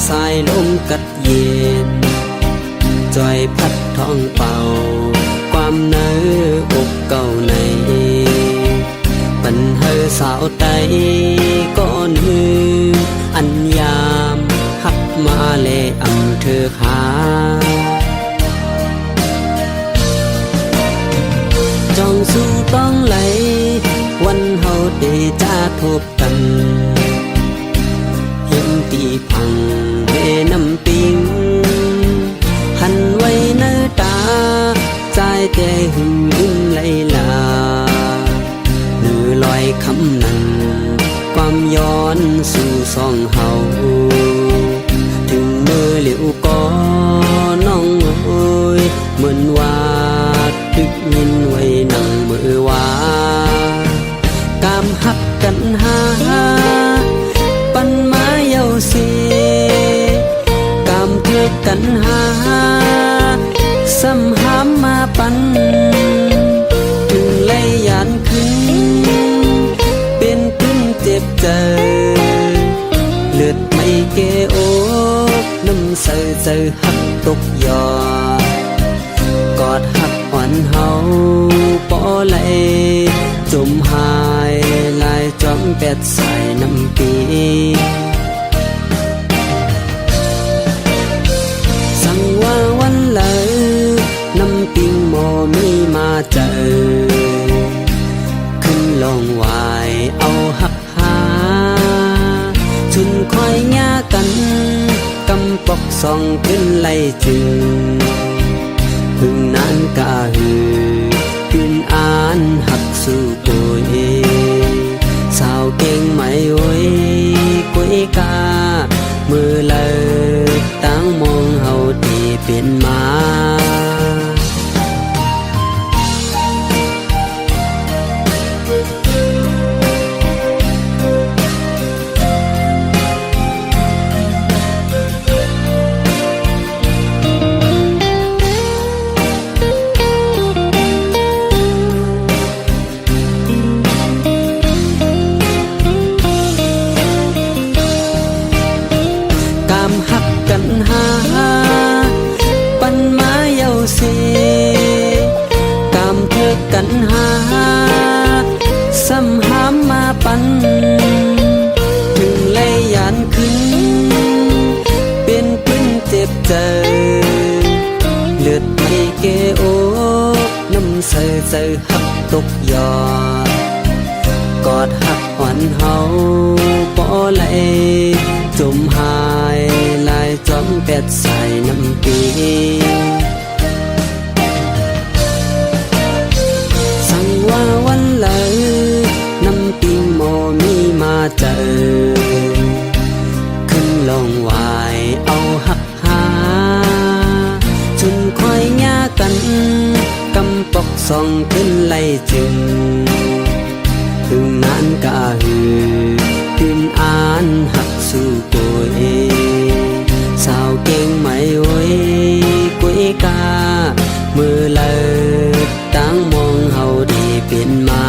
สายลมกัดเย็นจอยพัดท้องเป่าความเนื้อกเก่าในปัญหาสาวไตก้อนหืออันยามหักมาเลอำเธอขาจองสู้ต้องไหลวันเฮาได้จะทบกันเห็นตีพังเวน้ำปิงหันไว้เนื้อตาใจใจหึงยิ้มไหลลาเนื้อลอยคำนั้นความย้อนสู่สองเฮาถึงมือเหลียวก็น้องเอ้ยเหมือนว่าตึกยินไว้นั่งมือว่ากามหักกันหาปันมาเยาสีกามเทือกกันหาซ้ำหามมาปันถึงไล่ยานขึ้นเป็นขึ้นเจ็บใจเลือดไม่เกโอกน้ำใสใจหักตกยอกอดหักอ่อนเฮาปอไหลจมหายลายจอมแปดใส่น้ำปีสั่งว่าวันเลยน้ำปิงโมมีมาเจอขึ้นลงวายเอาหักหาชุนคอยง่ากันกำปอกส่องขึ้นไล่จึงพึ่งนั้นกาหือขึ้นอ่านหักสู่ป่วยสาวเก่งไม่โวยกุยกามือเลิกตั้งมองเฮาที่เป็นมาปันมาเยาสีกามเทือกกันหาซ้ำหามมาปันถึงไล่ยานขึ้นเป็นขึ้นเจ็บใจเลือดไม่เกโอกน้ำใสใจหักตกยอกอดหักอ่อนเฮาปอไหลจมหายลายจอมแปดใส่น้ำปีสั่งว่าวันเลยน้ำปิงโมมีมาเจอขึ้นลงวายเอาหักหาจนคอยง่ากันกำปอกส่องขึ้นไล่จึงถึงนั้นกาหือขึ้นอ่านหักสู่ป่วยสาวเก่งไม่โวยกุยกามือเลิกตั้งมองเฮาดีเป็นมา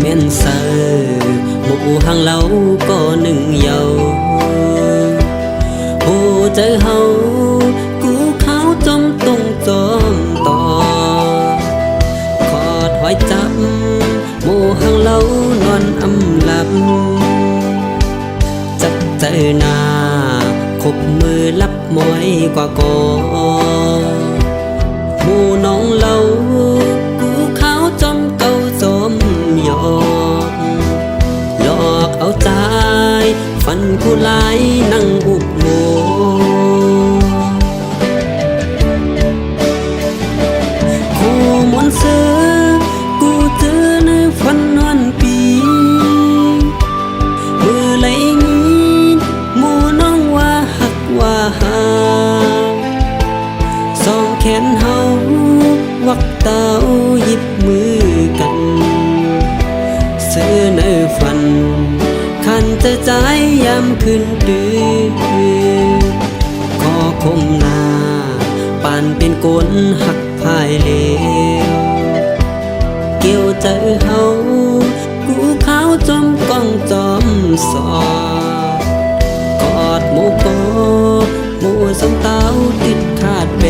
แม่นเซอหมู่หังเล่าก็หนึ่งเยาโอ้ใจเฮากูเขาจมตรงจมต่อขอถอยจับหมู่หังเล่านอนอำลับจับใจหน้าคบมือลับ มอยกว่าก่อหมู่น้องเล่ากูขาวจอมเก่าจอมหยอกหลอกเอาใจฟันกูหลายนั่งอุบโมคู่มนต์เสือกูเจอในฝันวันปีมือไหลงี้หมู่น้องว่าหักว่าหาสองแขนเฮาวักเต้าหยิบมือกันเสือในฝันขันใจใจยามคืนดื้อขอคมหน้าปานเป็นกลหักพายเลวเกี่ยวใจเฮากูขาวจอมก้องจอมสอดกอดหมู่กอหมู่สมเต้าติดขาดแบ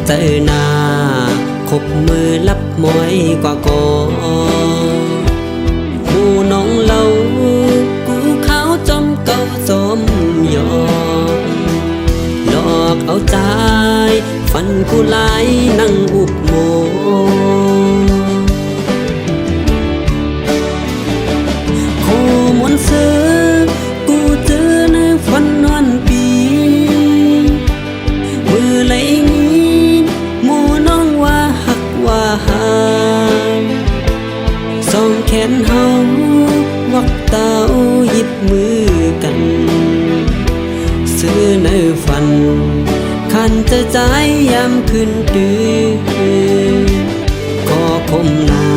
เจอหน้าคบมือลับมอยกว่าก่อหมู่น้องเล่ากูขาวจอมเก่าจอมหยอกหลอกเอาใจฟันกูหลายนั่งอุบโมโคมนต์เสือกูเจอในฝันวันปีมือไหลว่าหาสองแขนเฮาวักเต้าหยิบมือกันซื้อในฝันขันใจใจยามคืนดื้อขอคมหน้า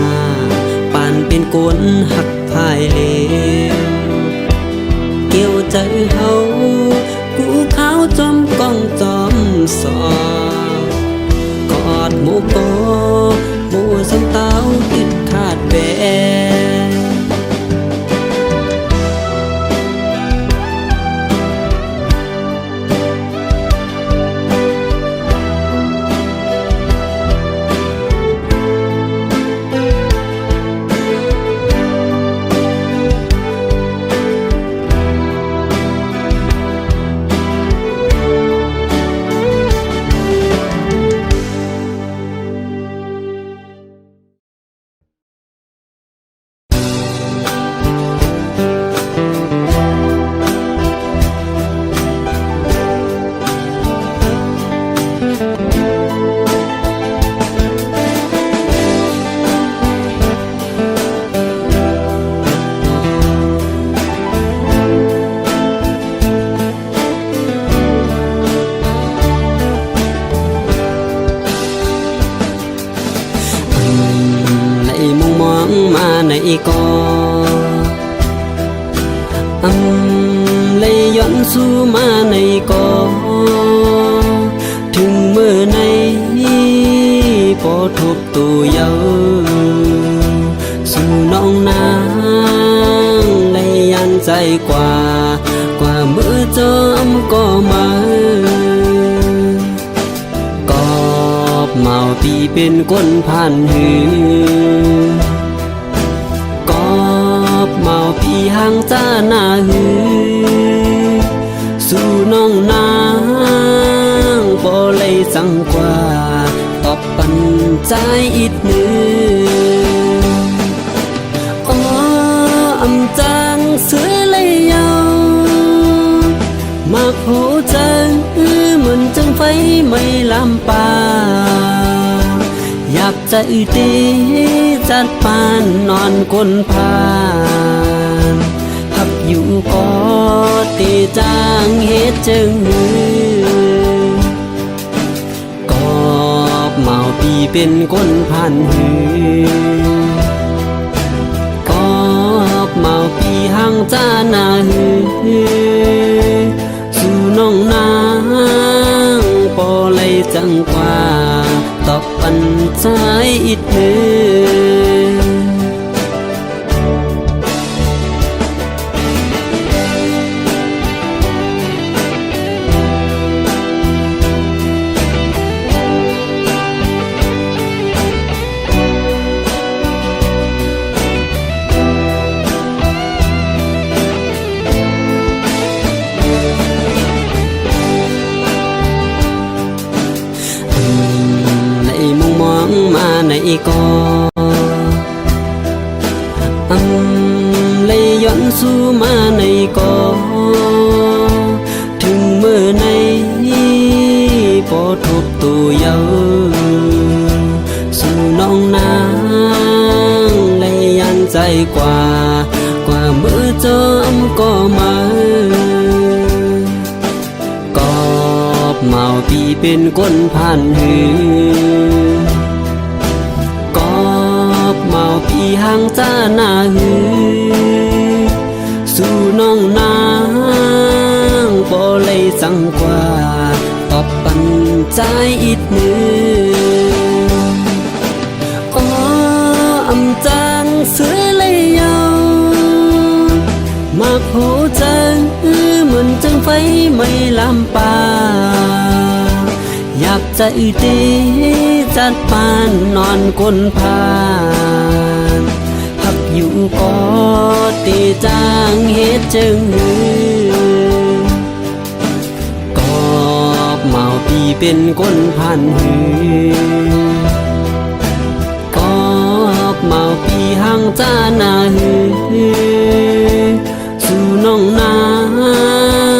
ปานเป็นกลหักพายเลวเกี่ยวใจเฮากูขาวจอมก้องจอมสอดกอดหมู่กอหมู่สมเต้าติดขาดแบมาในกอเลยย้อนสู่มาในกอถึงเมื่อในพอทบตัวเยาสู่น้องนางเลยยันใจกว่าเมื่อจอมก็มากอบเมาปีเป็นก้นผ่านหือกอบเมาปีห่างจ้าหน้าหือสู่น้องนางบ่เลยสังกว่าตอบปันใจอีกมืออ๋ออำจังเสือเลยยาวมาโผจังเหมือนจังไฟไม่ลำปาอยากจะตีจัดปานนอนก้นพานหักอยู่กอตีจางเฮ็ดจึงกอบเมาปีเป็นก้นพันหือกอบเมาปีห่างจ้าหน้าหือสู่น้องนางปอเลยจังกว่า อิดมือในก็เลยย้อนสู่มาในก็ถึงเมื่อในพอทบตัวเยาสู่น้องนางเลยยันใจกว่ามือจอมก็มากอบเมาปีเป็นคนผ่านหือกอบเมาพี่ห่างจ้าหน้าหือสู่น้องนางบ่เลยสังกว่าตอบปันใจอิดมืออ๋ออำจังเสือเลยเยามาโผจังเหมือนจังไฟไม่ลำปาอยากจะอีตีจัดปานนอนคนพานหักอยู่ก็ตีจางเฮ็ดจึงกอบเมาปีเป็นคนผ่านหือกอบเมาปีห่างจ้าหน้าหือสู่น้องนา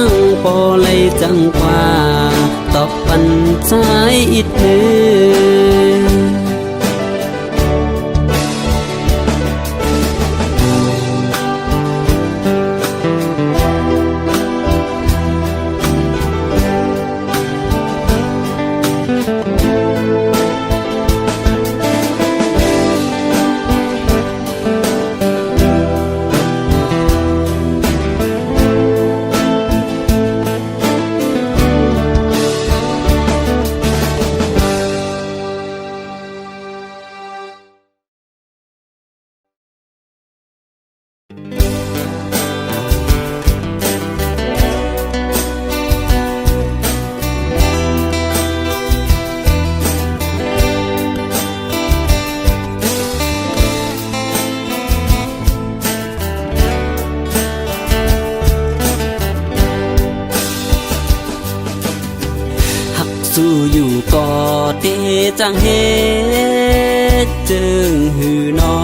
งปอเลยจังกว่าตอบปันใจอิดมือสู้อยู่ก็เตจังเฮ็ดจึงหือนอ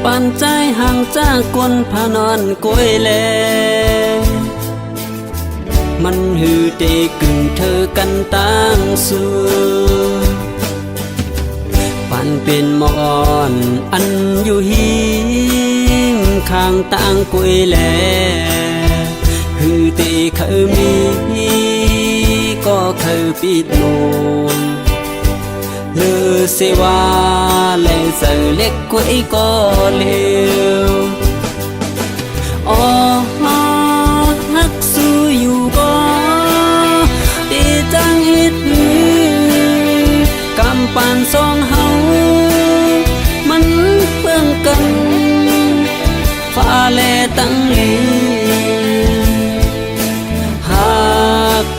ปันใจห่างจากคนพานอนกวยแลมันหือเตกึ่งเธอกันตั้งสู้ปันเป็นมอนอันอยู่หิมข้างต่างกวยแลหือเตเคยมีก็เคยปิดโนเลือเสวาและเสือเล็กกวยก็เร็วอ๋อฮักสู้อยู่ก็ตีจังอิดหือกำปานสองเฮามันเพื่องกันฟ้าแลตั้งลี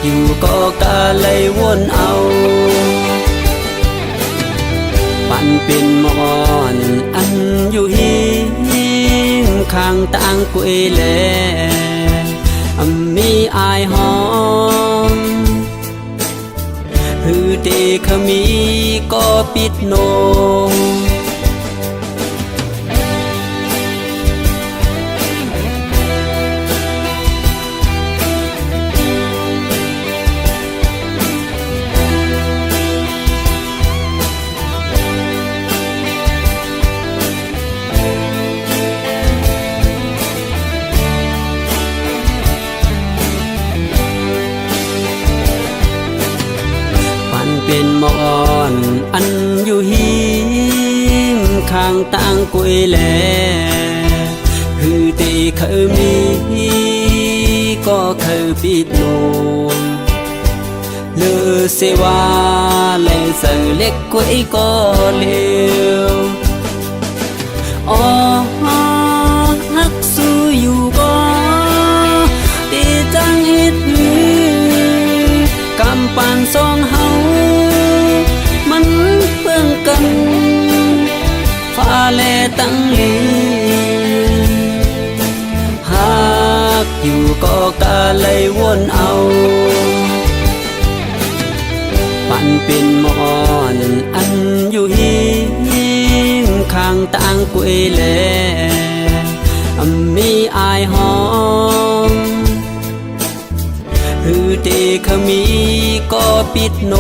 อยู่ก็กะเลยวนเอาปันเป็นมอนอันอยู่หิมข้างต่างกวยแลมีอายหอมหือเตขมีก็ปิดโนเป็นมอนอันอยู่หิมข้างต่างกวยแลหือเตเคยมีก็เคยปิดโน lỡ sẽ qua lại giờ lệch quấy có liều hắc su dù có đi chẳng ít cam pan song hauมันเพื่องกันฟ้าแลตั้งลีหากอยู่ก็กะเลยวนเอาปันเป็นหมอนอันอยู่หิงข้างต่างกุยแลมีอายหอมหือเตขมีก็ปิดโน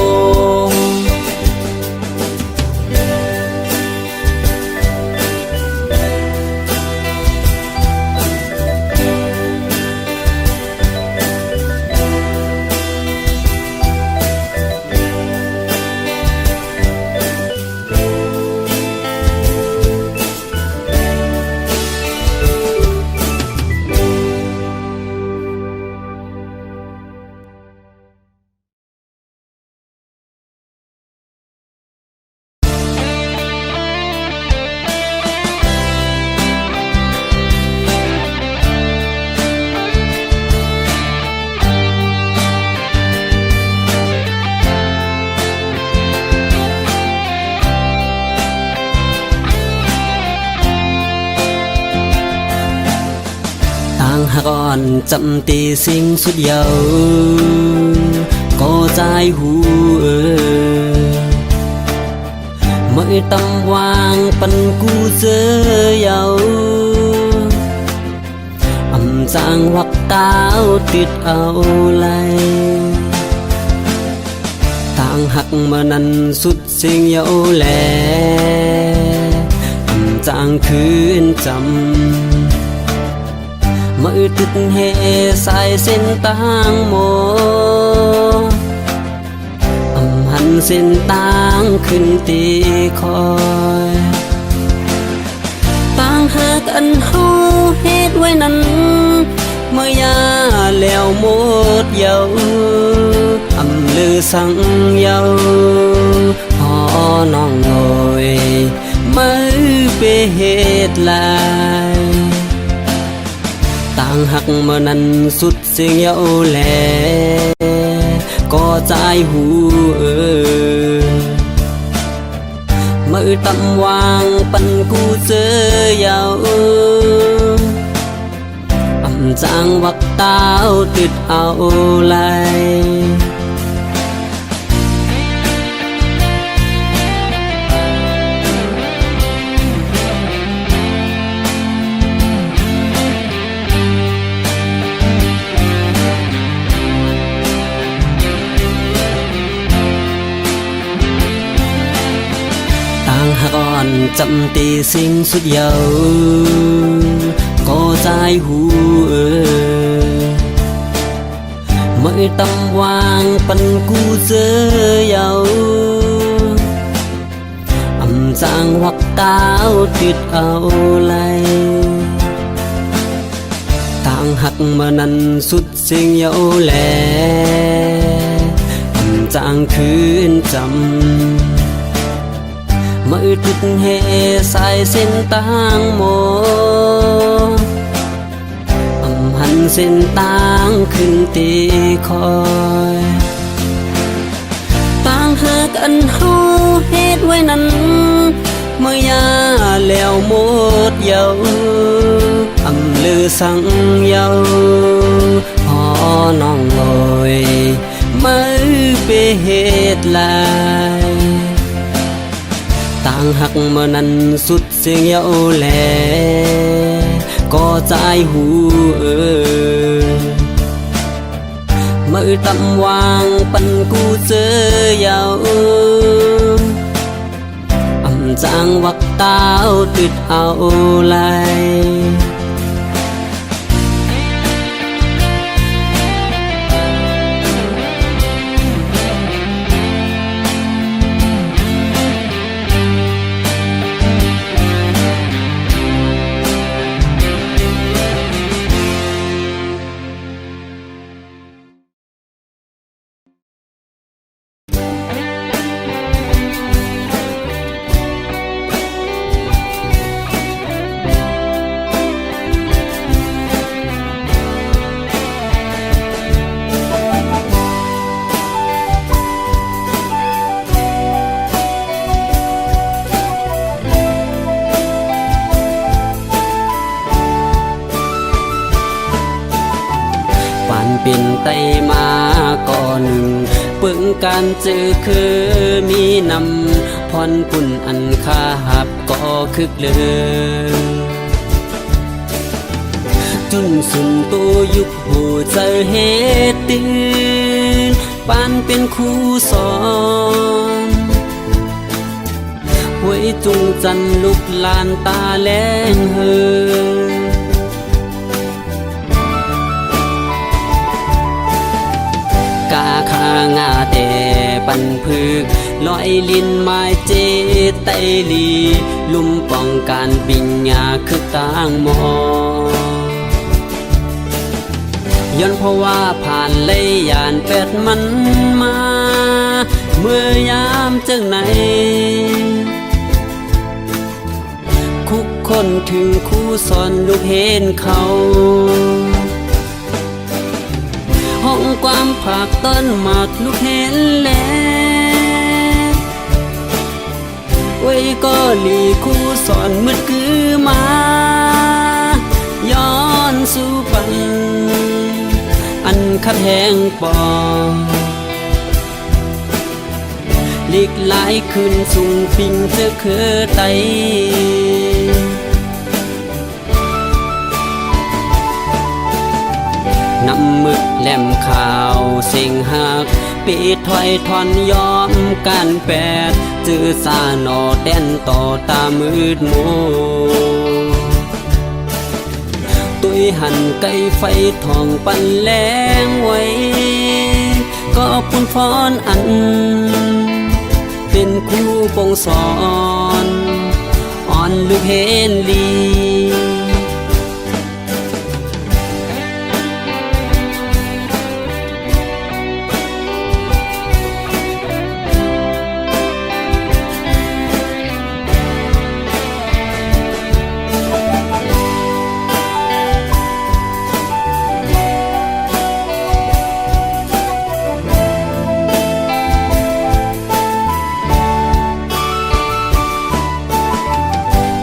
ก่อนจำตีสิ่งสุดเยาก็ใจหูไม่ต้องวางปันกูเจอเยาจางวักตาวติดเอาไหลต่างหักมานั้นสุดเสียงเยาแลจางคืนจำมือติดเหสายเส้นต่างโมหันเส้นต่างขึ้นตีคอยต่างหากอันเฮาเฮ็ดไว้นั้นเมื่อยาแล้วหมดเยาลือสั่งเยาพอน้องโอยมือไปเฮ็ดลายต่างหักเมื่อนั้นสุดเสียงเยาแลก็ใจหูมือตำวางปันกูเจอเยาจางวักตาวติดเอาไหลก่อนจำตีสิ่งสุดเยาก็ใจหูไม่ต้องวางปันกูเจอเยาจางวักตาวติดเอาไหลต่างหักมานั้นสุดเสียงเยาแลจางคืนจำมือติดเหสายเส้นต่างโมหันเส้นต่างขึ้นตีคอยต่างหากอันเฮาเฮ็ดไว้นั้นเมื่อยาแล้วหมดเยาลือสั่งเยาพอน้องโอยมือไปเฮ็ดลายต่างหักเมื่อนั้นสุดเสียงเยาแลก็ใจหูมือตำวางปันกูเจอเยาจางวักตาวติดเอาไหล ไตมาก่อนหนึ่งปึงการเจอคือมีนำพรปุ่นอันคาหับก็คึกเลยจุนสุนตัวยุคหูเจอเหตุตื่นปานเป็นครูสอนหวยจุงจันลุกลานตาแลงเฮอกาคางาแต่ปันพึกลอยลินไม้เจไตลีลุ่มป้องการปิญญาคือต่างมอย้อนเพราะว่าผ่านเลยยานแปดมันมาเมื่อยามจังไหนคุกคนถึงคู่สอนลูกเห็นเขาห้องความผากต้นหมากลูกเห็นแล้วไว้ก็หลีคู่สอนมืดคือมาย้อนสู่ปันอันขัดแหงปองหลีกหลายขึ้นสูงปิงเจอคือไตนำมึกแหลมข่าวเสียงหักปีถอยทอนยอมการแปดจื้อสาหนอแดนต่อตามืดมัวตุยหันไก่ไฟทองปันแรงไว้ก็ปุ่นฟ้อนอันเป็นครูปงสอนอ่อนลูกเห็นลี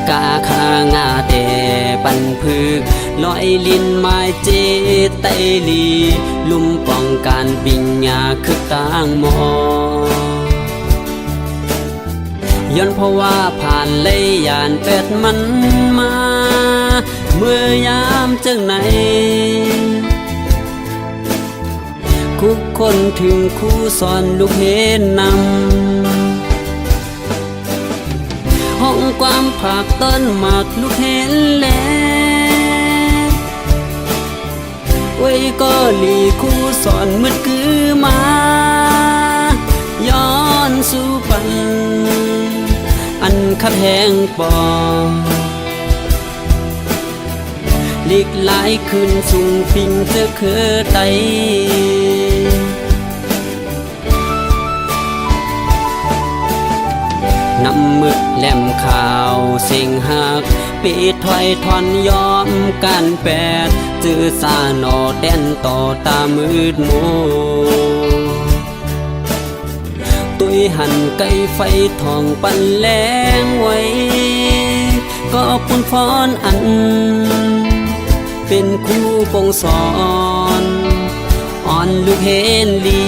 กาคางาแต่ปันพึกลอยลินไม้เจไตลีลุ่มป้องการปิญญาคือต่างมอย้อนเพราะว่าผ่านเลยยานแปดมันมาเมื่อยามจังไหนคุกคนถึงคู่สอนลูกเห็นนำห้องความผากต้นหมากลูกเห็นแล้วไว้ก็หลีคู่สอนมืดคือมาย้อนสู่ปันอันขัดแหงปองหลีกหลายขึ้นสูงปิงเจอคือไตนำมึกแหลมข่าวเสียงหักปีถอยทอนยอมการแปดจื้อสาหนอแดนต่อตามืดมัวตุยหันไก่ไฟทองปันแรงไว้ก็ปุ่นฟ้อนอันเป็นครูปงสอนอ่อนลูกเห็นลี